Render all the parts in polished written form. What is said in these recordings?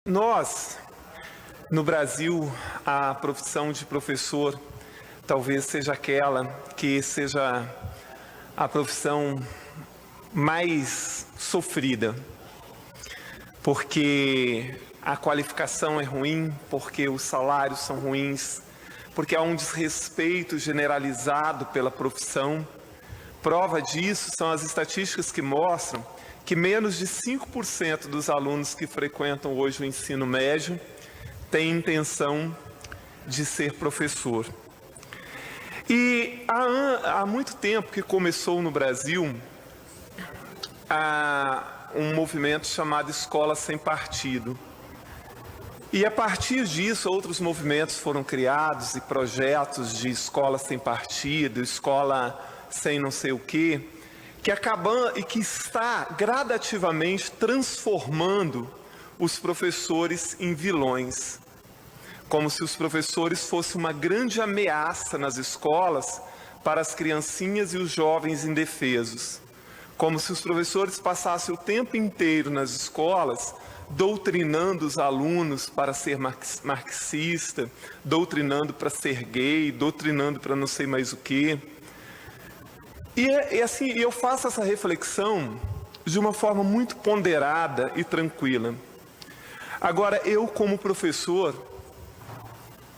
Nós, no Brasil, a profissão de professor talvez seja aquela que seja a profissão mais sofrida, porque a qualificação é ruim, porque os salários são ruins, porque há um desrespeito generalizado pela profissão. Prova disso são as estatísticas que mostram que menos de 5% dos alunos que frequentam hoje o ensino médio têm intenção de ser professor. E há muito tempo que começou no Brasil um movimento chamado Escola Sem Partido. E a partir disso, outros movimentos foram criados e projetos de escola sem partido, escola sem não sei o quê, que está gradativamente transformando os professores em vilões. Como se os professores fossem uma grande ameaça nas escolas para as criancinhas e os jovens indefesos. Como se os professores passassem o tempo inteiro nas escolas doutrinando os alunos para ser marxista, doutrinando para ser gay, doutrinando para não sei mais o quê. E assim, eu faço essa reflexão de uma forma muito ponderada e tranquila. Agora, eu como professor,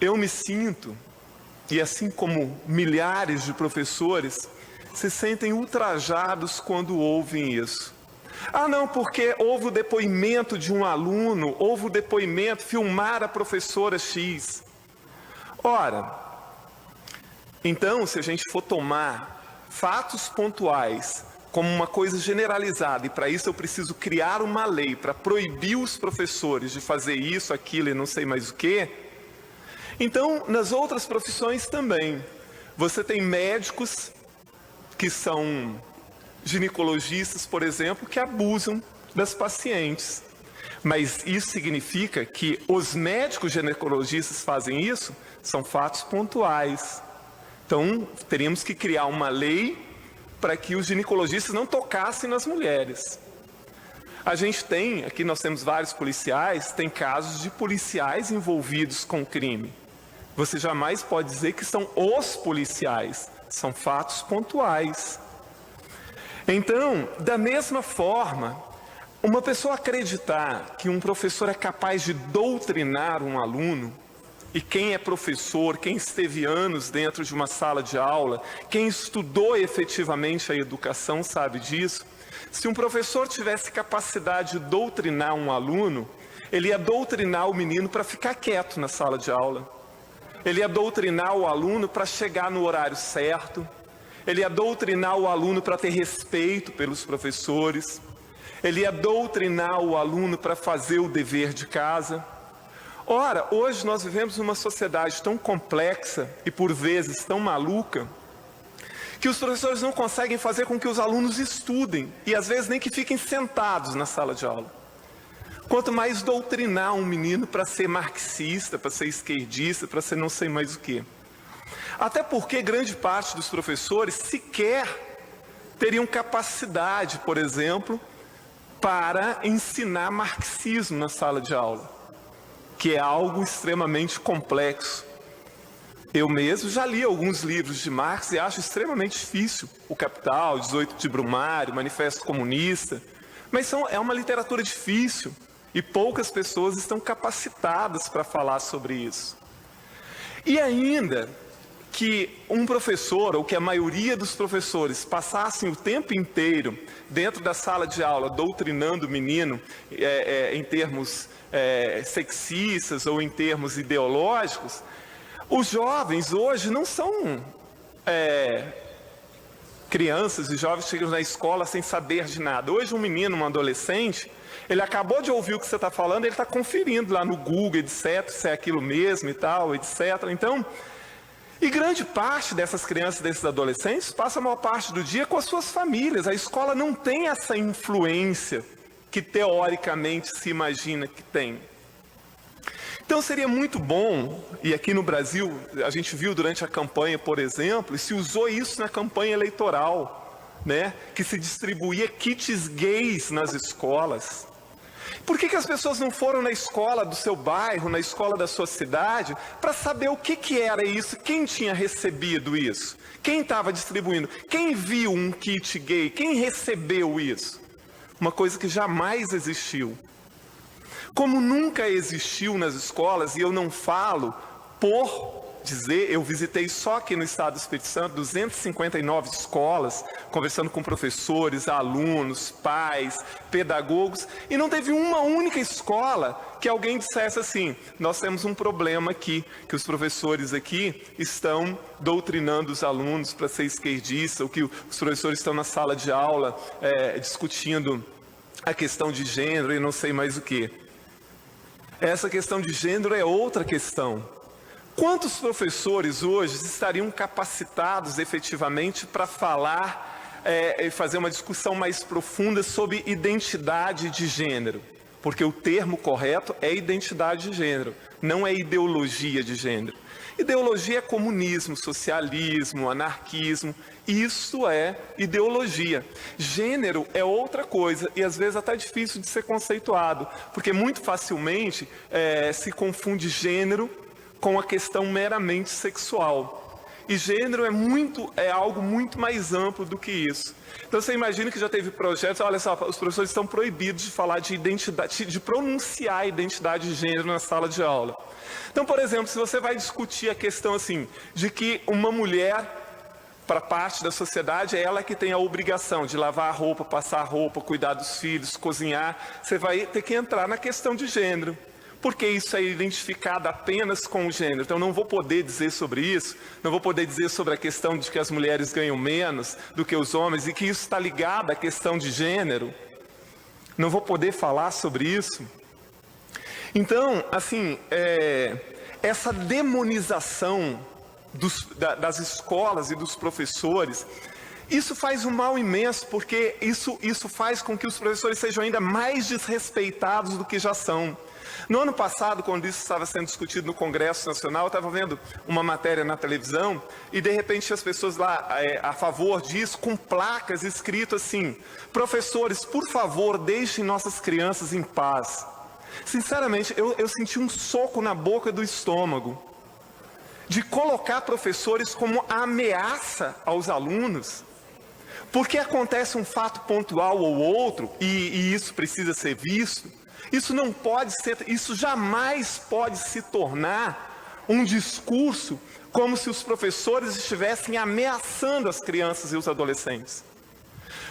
eu me sinto, e assim como milhares de professores, se sentem ultrajados quando ouvem isso. Ah, não, porque houve o depoimento de um aluno, houve o depoimento, filmar a professora X. Ora, então, se a gente for tomar fatos pontuais como uma coisa generalizada, e para isso eu preciso criar uma lei para proibir os professores de fazer isso, aquilo e não sei mais o quê, então, nas outras profissões também. Você tem médicos que são ginecologistas, por exemplo, que abusam das pacientes. Mas isso significa que os médicos ginecologistas fazem isso? São fatos pontuais. Então, teríamos que criar uma lei para que os ginecologistas não tocassem nas mulheres. A gente tem, aqui nós temos vários policiais, tem casos de policiais envolvidos com crime. Você jamais pode dizer que são os policiais, são fatos pontuais. Então, da mesma forma, uma pessoa acreditar que um professor é capaz de doutrinar um aluno, e quem é professor, quem esteve anos dentro de uma sala de aula, quem estudou efetivamente a educação sabe disso. Se um professor tivesse capacidade de doutrinar um aluno, ele ia doutrinar o menino para ficar quieto na sala de aula. Ele ia doutrinar o aluno para chegar no horário certo. Ele ia doutrinar o aluno para ter respeito pelos professores. Ele ia doutrinar o aluno para fazer o dever de casa. Ora, hoje nós vivemos numa sociedade tão complexa e por vezes tão maluca, que os professores não conseguem fazer com que os alunos estudem, e às vezes nem que fiquem sentados na sala de aula. Quanto mais doutrinar um menino para ser marxista, para ser esquerdista, para ser não sei mais o quê. Até porque grande parte dos professores sequer teriam capacidade, por exemplo, para ensinar marxismo na sala de aula, que é algo extremamente complexo. Eu mesmo já li alguns livros de Marx e acho extremamente difícil. O Capital, 18 de Brumário, Manifesto Comunista. Mas é uma literatura difícil e poucas pessoas estão capacitadas para falar sobre isso. E ainda que um professor, ou que a maioria dos professores, passassem o tempo inteiro dentro da sala de aula doutrinando o menino em termos sexistas ou em termos ideológicos, os jovens hoje não são crianças e jovens que chegam na escola sem saber de nada. Hoje um menino, um adolescente, ele acabou de ouvir o que você está falando, ele está conferindo lá no Google, etc, se é aquilo mesmo e tal, etc. Então, e grande parte dessas crianças, desses adolescentes, passa a maior parte do dia com as suas famílias. A escola não tem essa influência que teoricamente se imagina que tem. Então seria muito bom, e aqui no Brasil a gente viu durante a campanha, por exemplo, e se usou isso na campanha eleitoral, né, que se distribuía kits gays nas escolas. Por que as pessoas não foram na escola do seu bairro, na escola da sua cidade, para saber o que era isso, quem tinha recebido isso, quem estava distribuindo, quem viu um kit gay, quem recebeu isso? Uma coisa que jamais existiu. Como nunca existiu nas escolas, e eu não falo por dizer, eu visitei só aqui no estado do Espírito Santo 259 escolas, conversando com professores, alunos, pais, pedagogos, e não teve uma única escola que alguém dissesse assim: nós temos um problema aqui, que os professores aqui estão doutrinando os alunos para ser esquerdista, ou que os professores estão na sala de aula discutindo a questão de gênero e não sei mais o que. Essa questão de gênero é outra questão. Quantos professores hoje estariam capacitados efetivamente para falar e fazer uma discussão mais profunda sobre identidade de gênero? Porque o termo correto é identidade de gênero, não é ideologia de gênero. Ideologia é comunismo, socialismo, anarquismo, isso é ideologia. Gênero é outra coisa e às vezes até difícil de ser conceituado, porque muito facilmente se confunde gênero com a questão meramente sexual. E gênero é algo muito mais amplo do que isso. Então você imagina que já teve projetos, olha só, os professores estão proibidos de falar de identidade, de pronunciar a identidade de gênero na sala de aula. Então, por exemplo, se você vai discutir a questão assim, de que uma mulher, para parte da sociedade, é ela que tem a obrigação de lavar a roupa, passar a roupa, cuidar dos filhos, cozinhar, você vai ter que entrar na questão de gênero. Porque isso é identificado apenas com o gênero. Então não vou poder dizer sobre isso, não vou poder dizer sobre a questão de que as mulheres ganham menos do que os homens e que isso está ligado à questão de gênero. Não vou poder falar sobre isso. Então, assim, essa demonização das escolas e dos professores, isso faz um mal imenso, porque isso faz com que os professores sejam ainda mais desrespeitados do que já são. No ano passado, quando isso estava sendo discutido no Congresso Nacional, eu estava vendo uma matéria na televisão e de repente as pessoas lá a favor disso, com placas escrito assim: professores, por favor, deixem nossas crianças em paz. Sinceramente, eu senti um soco na boca do estômago de colocar professores como ameaça aos alunos, porque acontece um fato pontual ou outro e isso precisa ser visto. Isso não pode ser, isso jamais pode se tornar um discurso como se os professores estivessem ameaçando as crianças e os adolescentes.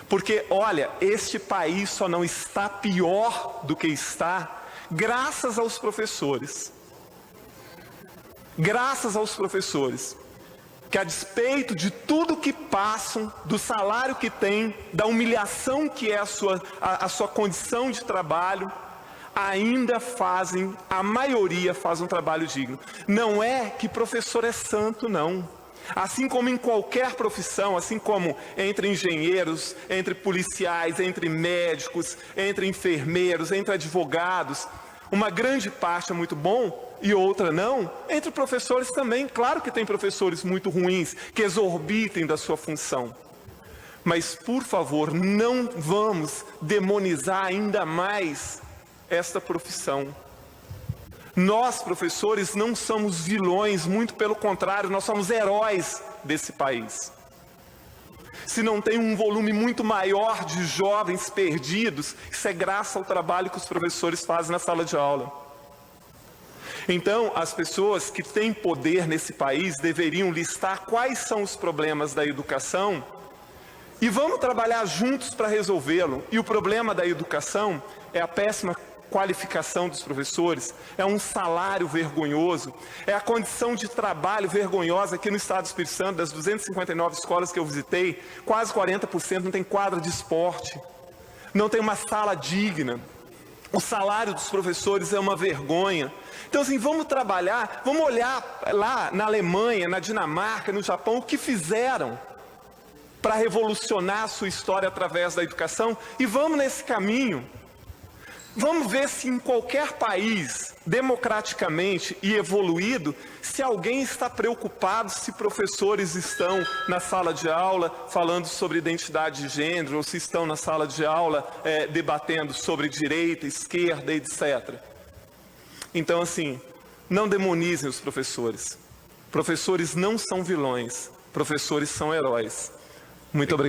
Porque, olha, este país só não está pior do que está graças aos professores. Graças aos professores, que a despeito de tudo que passam, do salário que têm, da humilhação que é a sua condição de trabalho, ainda fazem, a maioria faz um trabalho digno. Não é que professor é santo, não. Assim como em qualquer profissão, assim como entre engenheiros, entre policiais, entre médicos, entre enfermeiros, entre advogados, uma grande parte é muito bom e outra não, entre professores também. Claro que tem professores muito ruins, que exorbitem da sua função. Mas, por favor, não vamos demonizar ainda mais esta profissão. Nós, professores, não somos vilões, muito pelo contrário, nós somos heróis desse país. Se não tem um volume muito maior de jovens perdidos, isso é graças ao trabalho que os professores fazem na sala de aula. Então, as pessoas que têm poder nesse país deveriam listar quais são os problemas da educação e vamos trabalhar juntos para resolvê-lo. E o problema da educação é a péssima qualificação dos professores, é um salário vergonhoso, é a condição de trabalho vergonhosa. Aqui no estado do Espírito Santo, das 259 escolas que eu visitei, quase 40% não tem quadra de esporte, não tem uma sala digna, o salário dos professores é uma vergonha. Então assim, vamos trabalhar, vamos olhar lá na Alemanha, na Dinamarca, no Japão, o que fizeram para revolucionar a sua história através da educação, e vamos nesse caminho. Vamos ver se em qualquer país, democraticamente e evoluído, se alguém está preocupado se professores estão na sala de aula falando sobre identidade de gênero, ou se estão na sala de aula debatendo sobre direita, esquerda, etc. Então, assim, não demonizem os professores. Professores não são vilões, professores são heróis. Muito obrigado.